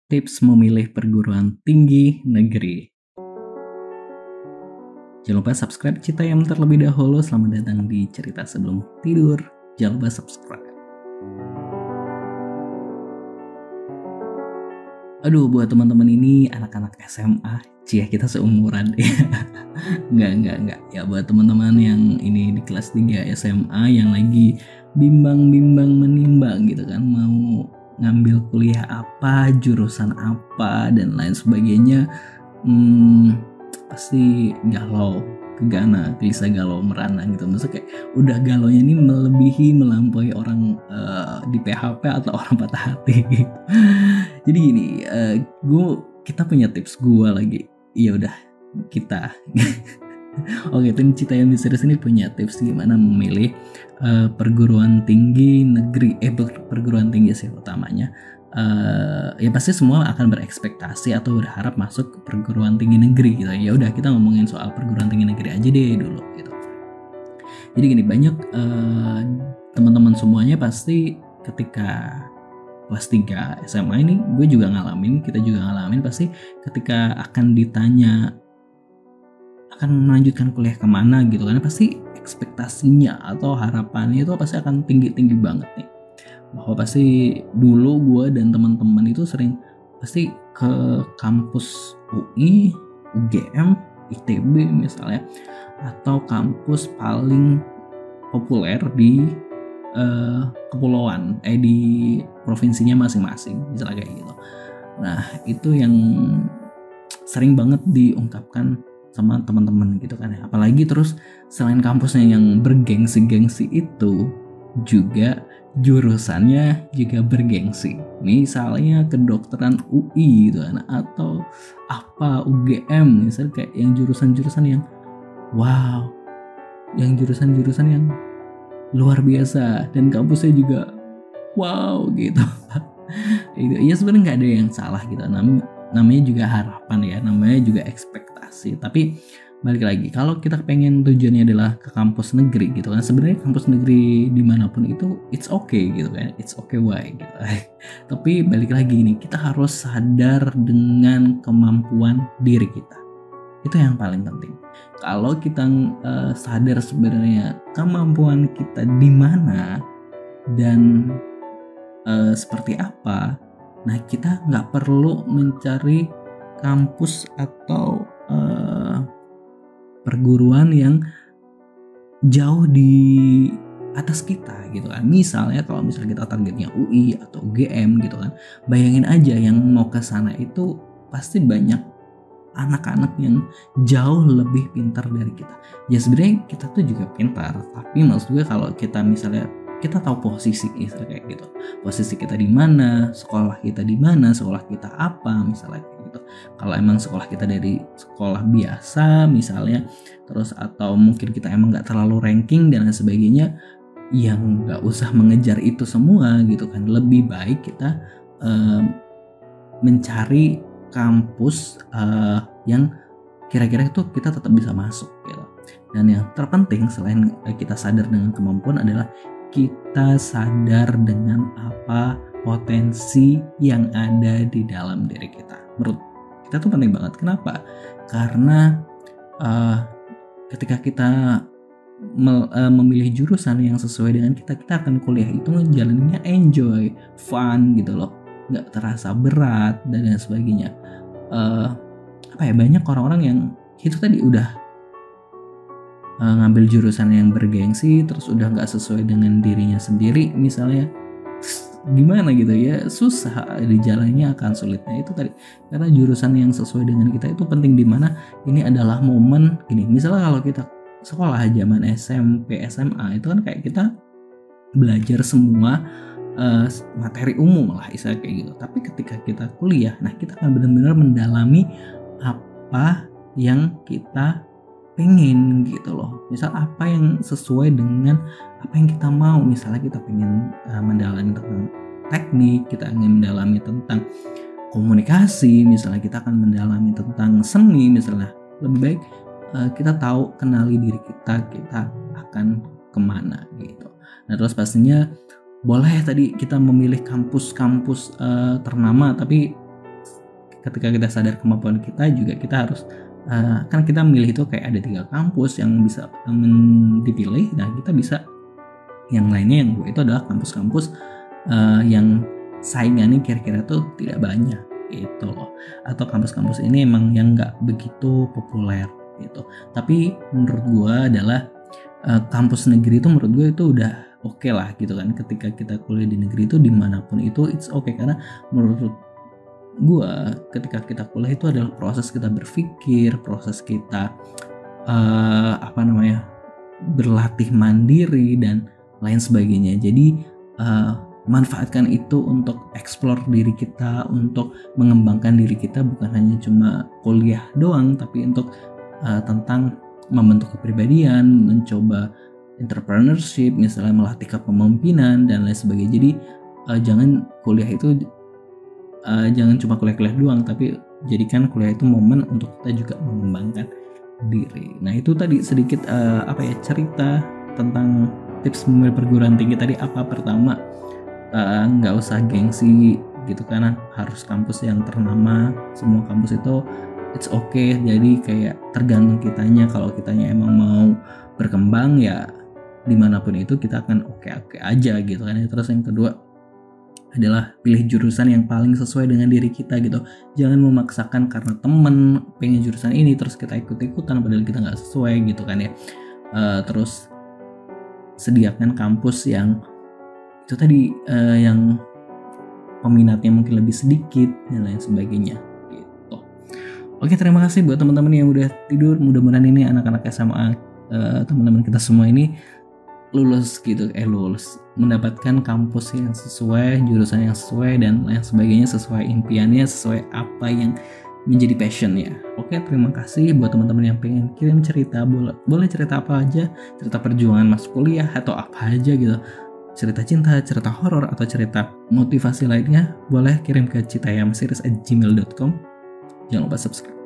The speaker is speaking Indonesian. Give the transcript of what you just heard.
Tips memilih perguruan tinggi negeri. Jangan lupa subscribe Citayam terlebih dahulu. Selamat datang di Cerita Sebelum Tidur. Jangan lupa subscribe. Aduh, buat teman-teman ini anak-anak SMA, kita seumuran. Enggak. Ya buat teman-teman yang ini di kelas 3 SMA yang lagi bimbang-bimbang menimbang gitu kan, mau ngambil kuliah apa, jurusan apa dan lain sebagainya. Pasti galau, kegana, gelisah, galau, merana gitu. Maksudnya kayak udah galaunya ini melampaui orang di PHP atau orang patah hati gitu. Jadi gini, kita punya tips gue lagi. Ya udah kita. Oke, tim Citayam Series ini punya tips gimana memilih perguruan tinggi negeri, perguruan tinggi sih utamanya. Ya pasti semua akan berekspektasi atau berharap masuk ke perguruan tinggi negeri gitu. Ya udah kita ngomongin soal perguruan tinggi negeri aja deh dulu gitu. Jadi gini, banyak teman-teman semuanya pasti ketika kelas 3 SMA ini, gue juga ngalamin, kita juga ngalamin, pasti ketika akan ditanya akan melanjutkan kuliah kemana gitu kan, pasti ekspektasinya atau harapannya itu pasti akan tinggi-tinggi banget nih, bahwa pasti dulu gue dan teman-teman itu sering pasti ke kampus UI, UGM, ITB misalnya, atau kampus paling populer di kepulauan, di provinsinya masing-masing misalnya kayak gitu. Nah itu yang sering banget diungkapkan sama teman-teman gitu kan ya. Apalagi terus selain kampusnya yang bergengsi-gengsi itu, juga jurusannya juga bergengsi. Misalnya kedokteran UI gitu kan, atau apa UGM misalnya, kayak yang jurusan-jurusan yang wow, yang jurusan-jurusan yang luar biasa dan kampusnya juga wow gitu. Ya sebenarnya nggak ada yang salah gitu, namanya juga harapan ya, namanya juga ekspektasi. Tapi balik lagi, kalau kita pengen tujuannya adalah ke kampus negeri gitu kan, sebenarnya kampus negeri dimanapun itu it's okay gitu kan, it's okay why gitu. Tapi balik lagi nih, kita harus sadar dengan kemampuan diri kita. Itu yang paling penting. Kalau kita sadar sebenarnya kemampuan kita di mana dan seperti apa, nah kita nggak perlu mencari kampus atau perguruan yang jauh di atas kita gitu kan. Misalnya kalau misalnya kita targetnya UI atau UGM gitu kan, bayangin aja yang mau ke sana itu pasti banyak anak-anak yang jauh lebih pintar dari kita. Ya sebenarnya kita tuh juga pintar, tapi maksud gue kalau kita misalnya kita tahu posisi misalnya kayak gitu, posisi kita di mana, sekolah kita di mana, sekolah kita apa misalnya kayak gitu. Kalau emang sekolah kita dari sekolah biasa misalnya, terus atau mungkin kita emang nggak terlalu ranking dan lain sebagainya, yang nggak usah mengejar itu semua gitu kan. Lebih baik kita mencari kampus yang kira-kira itu kita tetap bisa masuk gitu. Dan yang terpenting selain kita sadar dengan kemampuan adalah kita sadar dengan apa potensi yang ada di dalam diri kita. Menurut kita tuh penting banget. Kenapa? Karena ketika kita memilih jurusan yang sesuai dengan kita akan kuliah itu ngejalaninnya enjoy, fun gitu loh, nggak terasa berat dan lain sebagainya. Banyak orang-orang yang itu tadi udah ngambil jurusan yang bergengsi, terus udah nggak sesuai dengan dirinya sendiri misalnya, gimana gitu ya, susah di jalannya, akan sulitnya itu tadi. Karena jurusan yang sesuai dengan kita itu penting, dimana ini adalah momen gini. Misalnya kalau kita sekolah zaman SMP SMA itu kan kayak kita belajar semua materi umum lah istilah kayak gitu. Tapi ketika kita kuliah, nah kita akan benar-benar mendalami apa yang kita pengen gitu loh. Misal apa yang sesuai dengan apa yang kita mau. Misalnya kita pengen mendalami tentang teknik, kita ingin mendalami tentang komunikasi, misalnya kita akan mendalami tentang seni misalnya. Lebih baik kita tahu, kenali diri kita akan kemana gitu. Nah terus pastinya boleh tadi kita memilih kampus-kampus ternama, tapi ketika kita sadar kemampuan kita juga kita harus kan kita milih itu kayak ada 3 kampus yang bisa dipilih. Nah kita bisa yang lainnya yang gue itu adalah kampus-kampus yang saingannya kira-kira tuh tidak banyak gitu loh, atau kampus-kampus ini emang yang nggak begitu populer gitu. Tapi menurut gue adalah kampus negeri itu menurut gue itu udah oke lah gitu kan. Ketika kita kuliah di negeri itu dimanapun itu it's okay, karena menurut gue ketika kita kuliah itu adalah proses kita berpikir, proses kita berlatih mandiri dan lain sebagainya. Jadi manfaatkan itu untuk explore diri kita, untuk mengembangkan diri kita, bukan hanya cuma kuliah doang, tapi untuk tentang membentuk kepribadian, mencoba entrepreneurship, misalnya melatih kepemimpinan dan lain sebagainya. Jadi jangan kuliah itu jangan cuma kuliah doang, tapi jadikan kuliah itu momen untuk kita juga mengembangkan diri. Nah itu tadi sedikit cerita tentang tips memilih perguruan tinggi tadi. Pertama, nggak usah gengsi gitu, karena harus kampus yang ternama. Semua kampus itu it's okay, jadi kayak tergantung kitanya. Kalau kitanya emang mau berkembang ya dimanapun itu kita akan oke aja gitu kan. Terus yang kedua adalah pilih jurusan yang paling sesuai dengan diri kita gitu. Jangan memaksakan karena temen pengen jurusan ini terus kita ikut-ikutan padahal kita nggak sesuai gitu kan ya. Terus sediakan kampus yang itu tadi yang peminatnya mungkin lebih sedikit dan lain sebagainya gitu. Oke, terima kasih buat teman-teman yang udah tidur. Mudah-mudahan ini anak-anak SMA, teman-teman kita semua ini lulus mendapatkan kampus yang sesuai, jurusan yang sesuai dan lain sebagainya, sesuai impiannya, sesuai apa yang menjadi passionnya. Oke, terima kasih buat teman-teman yang pengen kirim cerita, boleh cerita apa aja, cerita perjuangan masuk kuliah atau apa aja gitu, cerita cinta, cerita horor atau cerita motivasi lainnya, boleh kirim ke citayamseries@gmail.com. Jangan lupa subscribe